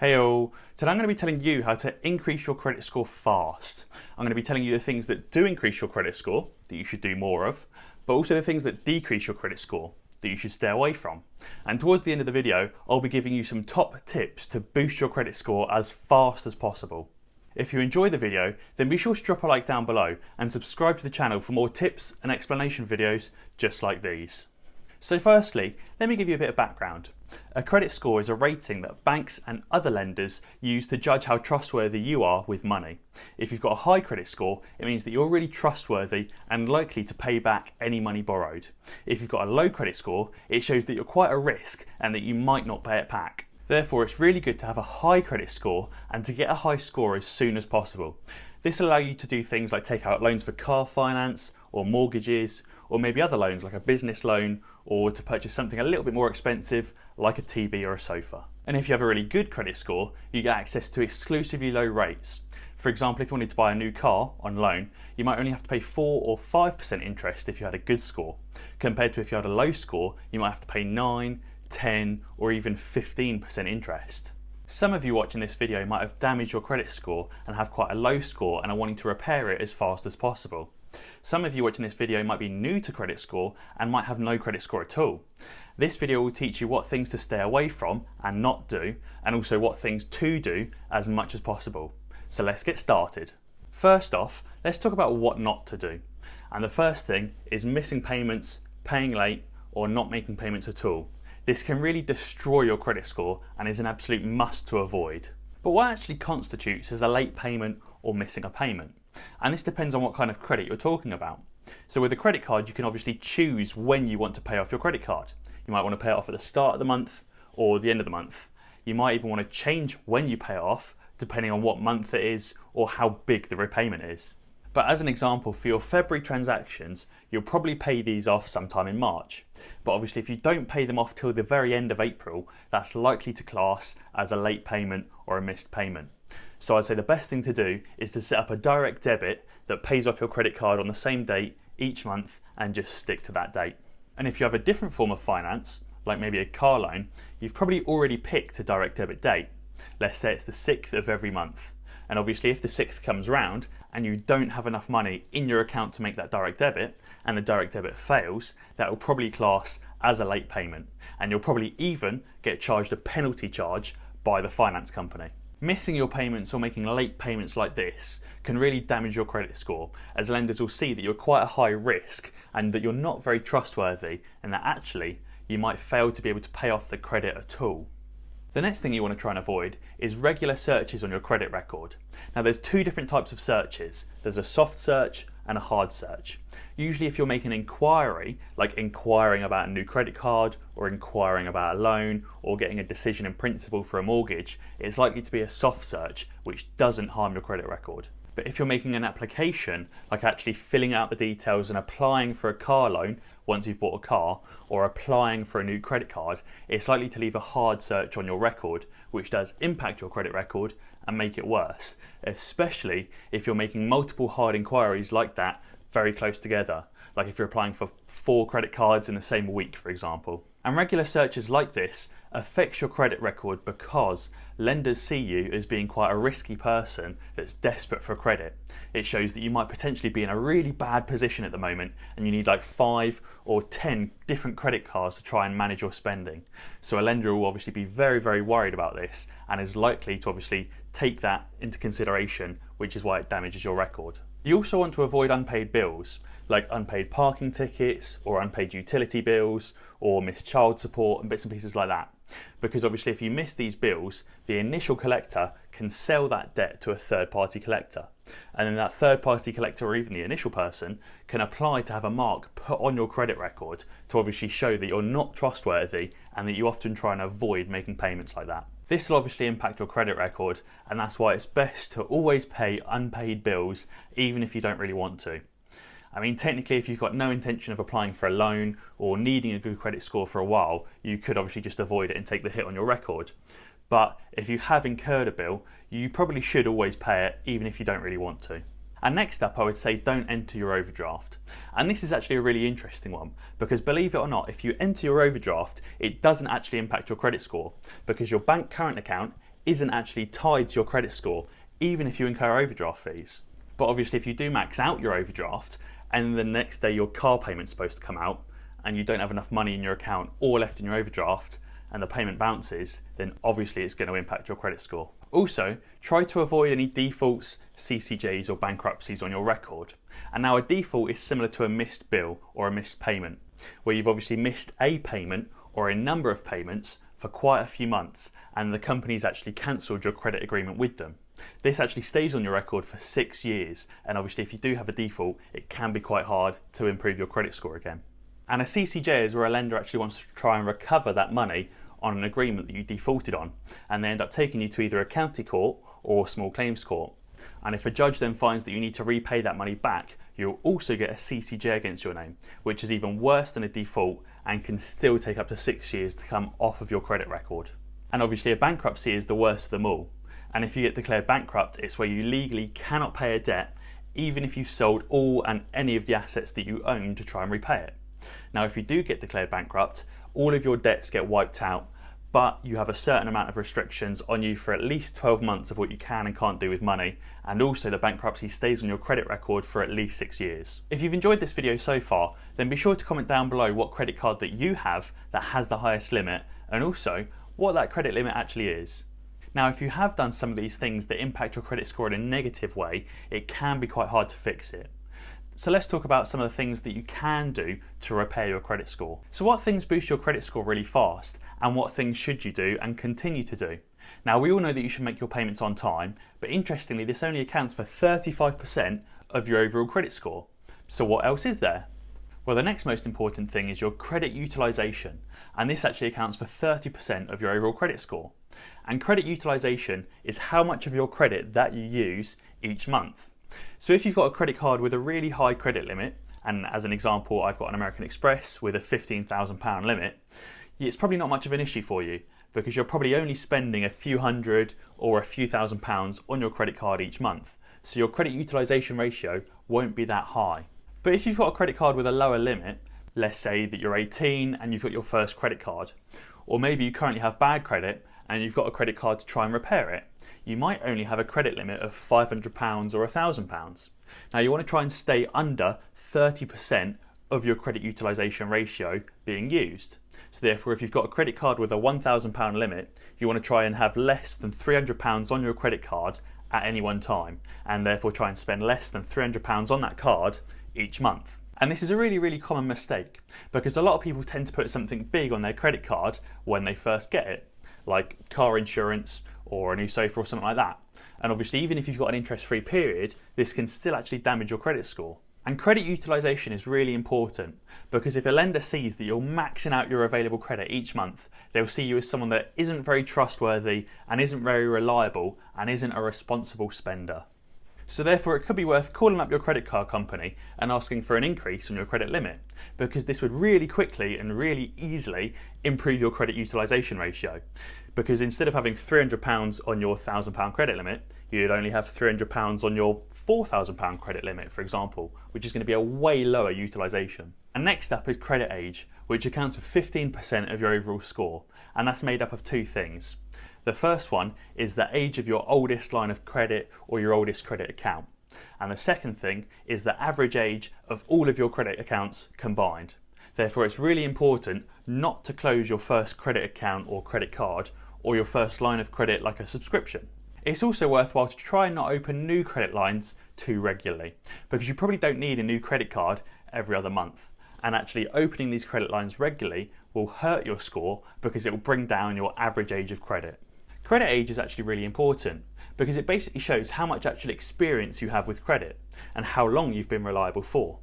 Hey all, today I'm going to be telling you how to increase your credit score fast. I'm going to be telling you the things that do increase your credit score, that you should do more of, but also the things that decrease your credit score, that you should stay away from. And towards the end of the video, I'll be giving you some top tips to boost your credit score as fast as possible. If you enjoy the video, then be sure to drop a like down below and subscribe to the channel for more tips and explanation videos just like these. So firstly, let me give you a bit of background. A credit score is a rating that banks and other lenders use to judge how trustworthy you are with money. If you've got a high credit score, it means that you're really trustworthy and likely to pay back any money borrowed. If you've got a low credit score, it shows that you're quite a risk and that you might not pay it back. Therefore, it's really good to have a high credit score and to get a high score as soon as possible. This will allow you to do things like take out loans for car finance or mortgages, or maybe other loans like a business loan, or to purchase something a little bit more expensive like a TV or a sofa. And if you have a really good credit score, you get access to exclusively low rates. For example, if you wanted to buy a new car on loan, you might only have to pay 4 or 5% interest if you had a good score, compared to if you had a low score, you might have to pay 9, 10 or even 15% interest. Some of you watching this video might have damaged your credit score and have quite a low score and are wanting to repair it as fast as possible. Some of you watching this video might be new to credit score and might have no credit score at all. This video will teach you what things to stay away from and not do, and also what things to do as much as possible. So let's get started. First off, let's talk about what not to do. And the first thing is missing payments, paying late, or not making payments at all. This can really destroy your credit score and is an absolute must to avoid. But what actually constitutes as a late payment or missing a payment? And this depends on what kind of credit you're talking about. So with a credit card, you can obviously choose when you want to pay off your credit card. You might want to pay it off at the start of the month or the end of the month. You might even want to change when you pay it off, depending on what month it is or how big the repayment is. But as an example, for your February transactions, you'll probably pay these off sometime in March. But obviously if you don't pay them off till the very end of April, that's likely to class as a late payment or a missed payment. So I'd say the best thing to do is to set up a direct debit that pays off your credit card on the same date each month and just stick to that date. And if you have a different form of finance, like maybe a car loan, you've probably already picked a direct debit date. Let's say it's the 6th of every month. And obviously if the 6th comes round and you don't have enough money in your account to make that direct debit and the direct debit fails, that will probably class as a late payment. And you'll probably even get charged a penalty charge by the finance company. Missing your payments or making late payments like this can really damage your credit score, as lenders will see that you're quite a high risk and that you're not very trustworthy and that actually you might fail to be able to pay off the credit at all. The next thing you want to try and avoid is regular searches on your credit record. Now there's two different types of searches. There's a soft search and a hard search. Usually if you're making an inquiry, like inquiring about a new credit card or inquiring about a loan or getting a decision in principle for a mortgage, it's likely to be a soft search which doesn't harm your credit record. But if you're making an application, like actually filling out the details and applying for a car loan once you've bought a car, or applying for a new credit card, it's likely to leave a hard search on your record, which does impact your credit record and make it worse, especially if you're making multiple hard inquiries like that very close together, like if you're applying for 4 credit cards in the same week, for example. And regular searches like this affects your credit record because lenders see you as being quite a risky person that's desperate for credit. It shows that you might potentially be in a really bad position at the moment and you need like 5 or 10 different credit cards to try and manage your spending. So a lender will obviously be very, very worried about this and is likely to obviously take that into consideration, which is why it damages your record. You also want to avoid unpaid bills, like unpaid parking tickets or unpaid utility bills or missed child support and bits and pieces like that. Because obviously if you miss these bills, the initial collector can sell that debt to a third-party collector. And then that third-party collector or even the initial person can apply to have a mark put on your credit record to obviously show that you're not trustworthy and that you often try and avoid making payments like that. This will obviously impact your credit record, and that's why it's best to always pay unpaid bills even if you don't really want to. I mean, technically if you've got no intention of applying for a loan or needing a good credit score for a while, you could obviously just avoid it and take the hit on your record. But if you have incurred a bill, you probably should always pay it even if you don't really want to. And next up, I would say don't enter your overdraft. And this is actually a really interesting one because believe it or not, if you enter your overdraft, it doesn't actually impact your credit score because your bank current account isn't actually tied to your credit score, even if you incur overdraft fees. But obviously if you do max out your overdraft and the next day your car payment's supposed to come out and you don't have enough money in your account or left in your overdraft and the payment bounces, then obviously it's going to impact your credit score. Also, try to avoid any defaults, CCJs or bankruptcies on your record. And now a default is similar to a missed bill or a missed payment, where you've obviously missed a payment or a number of payments for quite a few months and the company's actually cancelled your credit agreement with them. This actually stays on your record for 6 years, and obviously if you do have a default, it can be quite hard to improve your credit score again. And a CCJ is where a lender actually wants to try and recover that money on an agreement that you defaulted on, and they end up taking you to either a county court or a small claims court. And if a judge then finds that you need to repay that money back, you'll also get a CCJ against your name, which is even worse than a default and can still take up to 6 years to come off of your credit record. And obviously a bankruptcy is the worst of them all. And if you get declared bankrupt, it's where you legally cannot pay a debt, even if you've sold all and any of the assets that you own to try and repay it. Now, if you do get declared bankrupt, all of your debts get wiped out, but you have a certain amount of restrictions on you for at least 12 months of what you can and can't do with money, and also the bankruptcy stays on your credit record for at least 6 years. If you've enjoyed this video so far, then be sure to comment down below what credit card that you have that has the highest limit, and also what that credit limit actually is. Now, if you have done some of these things that impact your credit score in a negative way, it can be quite hard to fix it. So let's talk about some of the things that you can do to repair your credit score. So what things boost your credit score really fast, and what things should you do and continue to do? Now, we all know that you should make your payments on time, but interestingly this only accounts for 35% of your overall credit score. So what else is there? Well, the next most important thing is your credit utilization, and this actually accounts for 30% of your overall credit score. And credit utilization is how much of your credit that you use each month. So if you've got a credit card with a really high credit limit, and as an example I've got an American Express with a £15,000 limit, it's probably not much of an issue for you because you're probably only spending a few hundred or a few £1,000s on your credit card each month. So your credit utilization ratio won't be that high. But if you've got a credit card with a lower limit, let's say that you're 18 and you've got your first credit card, or maybe you currently have bad credit and you've got a credit card to try and repair it, you might only have a credit limit of £500 or £1,000. Now you want to try and stay under 30% of your credit utilization ratio being used. So therefore, if you've got a credit card with a £1,000 limit, you want to try and have less than £300 on your credit card at any one time, and therefore try and spend less than £300 on that card each month. And this is a really common mistake because a lot of people tend to put something big on their credit card when they first get it, like car insurance or a new sofa or something like that. And obviously even if you've got an interest-free period, this can still actually damage your credit score. And credit utilization is really important because if a lender sees that you're maxing out your available credit each month, they'll see you as someone that isn't very trustworthy and isn't very reliable and isn't a responsible spender. So therefore it could be worth calling up your credit card company and asking for an increase on your credit limit, because this would really quickly and really easily improve your credit utilization ratio. Because instead of having £300 on your £1,000 credit limit, you'd only have £300 on your £4,000 credit limit, for example, which is going to be a way lower utilization. And next up is credit age, which accounts for 15% of your overall score, and that's made up of two things. The first one is the age of your oldest line of credit or your oldest credit account. And the second thing is the average age of all of your credit accounts combined. Therefore, it's really important not to close your first credit account or credit card or your first line of credit like a subscription. It's also worthwhile to try and not open new credit lines too regularly, because you probably don't need a new credit card every other month. And actually opening these credit lines regularly will hurt your score because it will bring down your average age of credit. Credit age is actually really important because it basically shows how much actual experience you have with credit and how long you've been reliable for.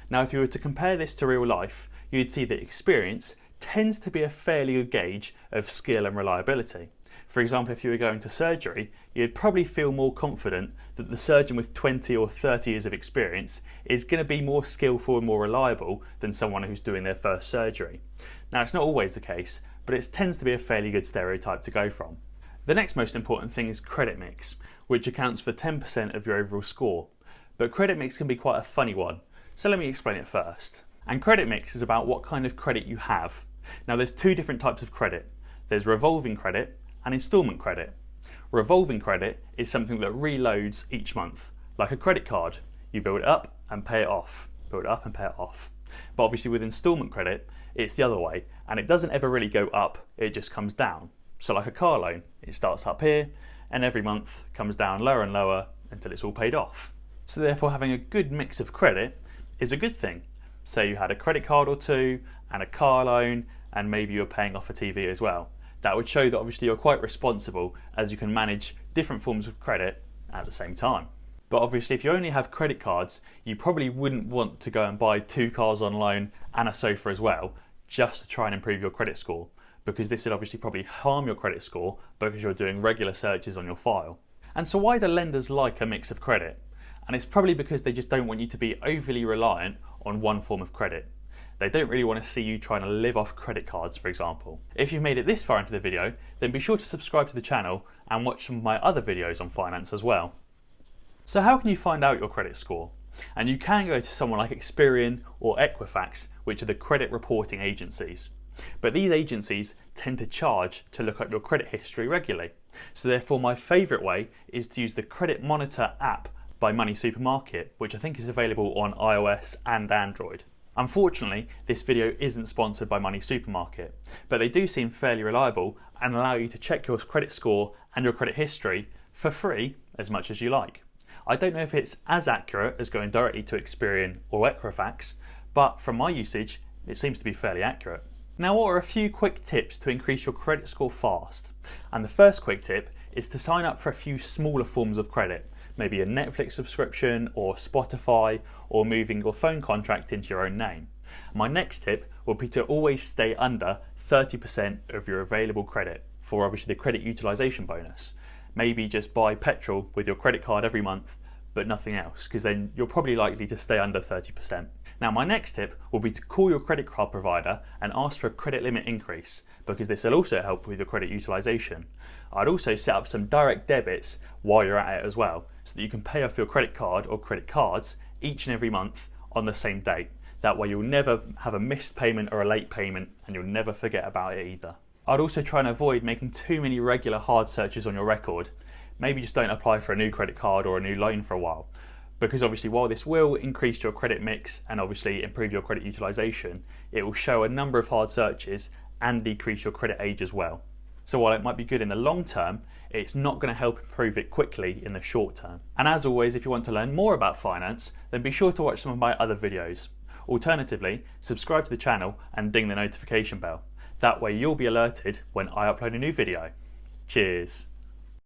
Now, if you were to compare this to real life, you'd see that experience tends to be a fairly good gauge of skill and reliability. For example, if you were going to surgery, you'd probably feel more confident that the surgeon with 20 or 30 years of experience is going to be more skillful and more reliable than someone who's doing their first surgery. Now, it's not always the case, but it tends to be a fairly good stereotype to go from. The next most important thing is credit mix, which accounts for 10% of your overall score. But credit mix can be quite a funny one, so let me explain it first. And credit mix is about what kind of credit you have. Now, there's two different types of credit. There's revolving credit and instalment credit. Revolving credit is something that reloads each month, like a credit card. You build it up and pay it off, build it up and pay it off. But obviously with instalment credit, it's the other way, and it doesn't ever really go up, it just comes down. So like a car loan, it starts up here, and every month comes down lower and lower until it's all paid off. So therefore having a good mix of credit is a good thing. Say you had a credit card or two, and a car loan, and maybe you're paying off a TV as well. That would show that obviously you're quite responsible, as you can manage different forms of credit at the same time. But obviously if you only have credit cards, you probably wouldn't want to go and buy 2 cars on loan and a sofa as well, just to try and improve your credit score, because this would obviously probably harm your credit score because you're doing regular searches on your file. And so why do lenders like a mix of credit? And it's probably because they just don't want you to be overly reliant on one form of credit. They don't really want to see you trying to live off credit cards, for example. If you've made it this far into the video, then be sure to subscribe to the channel and watch some of my other videos on finance as well. So how can you find out your credit score? And you can go to someone like Experian or Equifax, which are the credit reporting agencies. But these agencies tend to charge to look at your credit history regularly. So therefore my favourite way is to use the Credit Monitor app by Money Supermarket, which I think is available on iOS and Android. Unfortunately, this video isn't sponsored by Money Supermarket, but they do seem fairly reliable and allow you to check your credit score and your credit history for free as much as you like. I don't know if it's as accurate as going directly to Experian or Equifax, but from my usage, it seems to be fairly accurate. Now, what are a few quick tips to increase your credit score fast? And the first quick tip is to sign up for a few smaller forms of credit, maybe a Netflix subscription or Spotify, or moving your phone contract into your own name. My next tip will be to always stay under 30% of your available credit for obviously the credit utilisation bonus. Maybe just buy petrol with your credit card every month, but nothing else, because then you're probably likely to stay under 30%. Now my next tip will be to call your credit card provider and ask for a credit limit increase, because this will also help with your credit utilisation. I'd also set up some direct debits while you're at it as well, so that you can pay off your credit card or credit cards each and every month on the same date. That way you'll never have a missed payment or a late payment, and you'll never forget about it either. I'd also try and avoid making too many regular hard searches on your record. Maybe just don't apply for a new credit card or a new loan for a while, because obviously while this will increase your credit mix and obviously improve your credit utilisation, it will show a number of hard searches and decrease your credit age as well. So while it might be good in the long term, it's not going to help improve it quickly in the short term. And as always, if you want to learn more about finance, then be sure to watch some of my other videos. Alternatively, subscribe to the channel and ding the notification bell. That way you'll be alerted when I upload a new video. Cheers!